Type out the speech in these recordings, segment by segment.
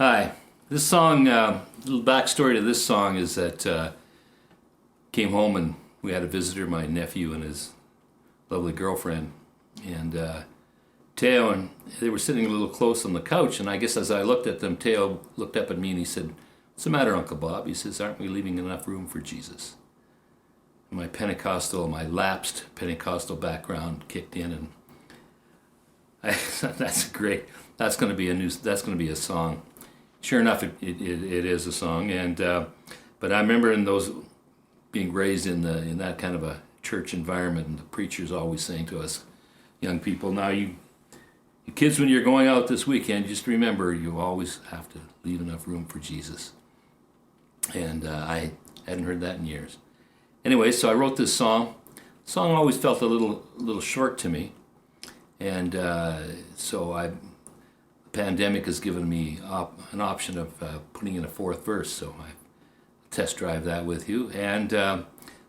Hi. This song, little backstory to this song is that came home and we had a visitor, my nephew and his lovely girlfriend, and Teo, and they were sitting a little close on the couch, and I guess as I looked at them, Teo looked up at me and he said, "What's the matter, Uncle Bob?" He says, "Aren't we leaving enough room for Jesus?" And my lapsed Pentecostal background kicked in, and that's great. That's going to be a song. Sure enough, it is a song, and but I remember in those being raised in that kind of a church environment, and the preacher's always saying to us, young people, now you kids, when you're going out this weekend, just remember you always have to leave enough room for Jesus. And I hadn't heard that in years. Anyway, so I wrote this song. The song always felt a little short to me, and so the pandemic has given me an option of putting in a fourth verse, so I test drive that with you. And the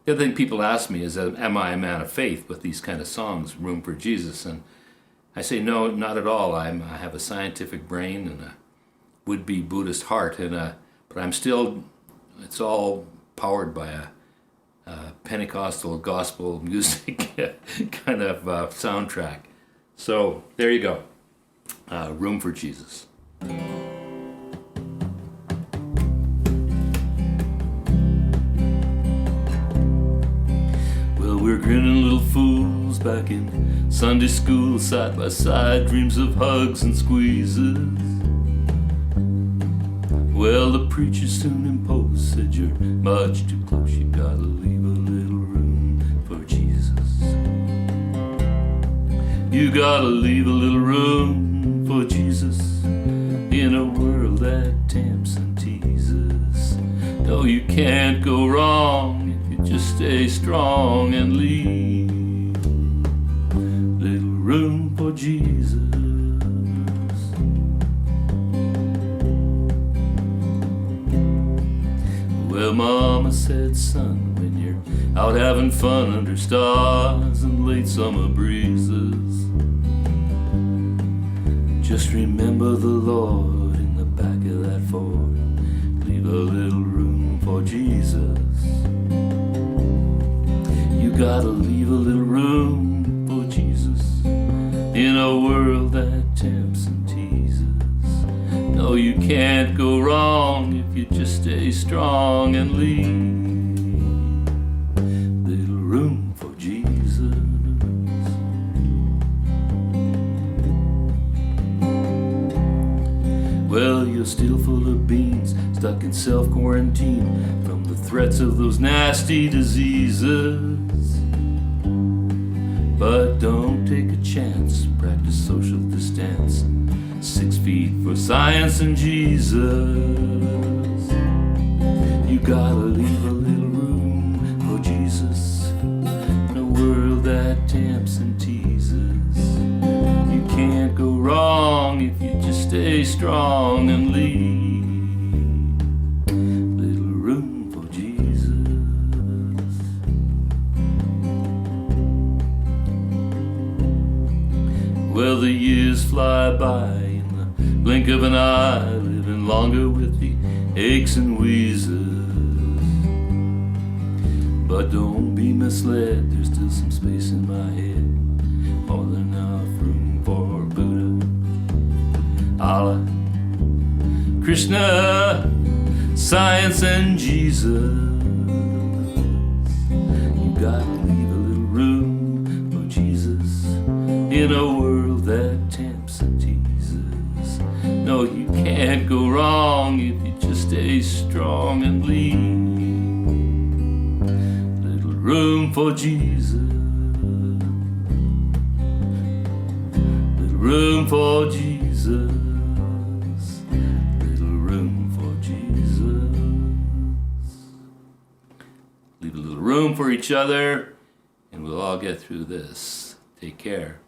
other thing people ask me is, am I a man of faith with these kind of songs, Room for Jesus? And I say, no, not at all. I have a scientific brain and a would-be Buddhist heart, but I'm still, it's all powered by a Pentecostal gospel music kind of soundtrack. So there you go. Room for Jesus. Well, we're grinning little fools back in Sunday school, side by side, dreams of hugs and squeezes. Well, the preacher soon imposed, said you're much too close, you gotta leave a little room for Jesus. You gotta leave a little room for Jesus in a world that tempts and teases. No, you can't go wrong if you just stay strong and leave little room for Jesus. Well, Mama said, son, when you're out having fun under stars and late summer breezes, just remember the Lord in the back of that Ford. Leave a little room for Jesus. You gotta leave a little room for Jesus in a world that tempts and teases. No, you can't go wrong if you just stay strong and leave little room for Jesus. Well, you're still full of beans, stuck in self-quarantine from the threats of those nasty diseases. But don't take a chance, practice social distance, 6 feet for science and Jesus. You gotta leave a little room for Jesus in a world that tempts and teases. You can't go wrong if you just stay strong and leave little room for Jesus. Well, the years fly by in the blink of an eye, living longer with the aches and wheezes. But don't be misled, there's still some space in my head, more than enough room for Buddha, Allah, Krishna, science and Jesus. You gotta leave a little room for Jesus in a world that tempts and teases. No, you can't go wrong if you just stay strong and leave little room for Jesus. Little room for Jesus. Little room for Jesus. Leave a little room for each other, and we'll all get through this. Take care.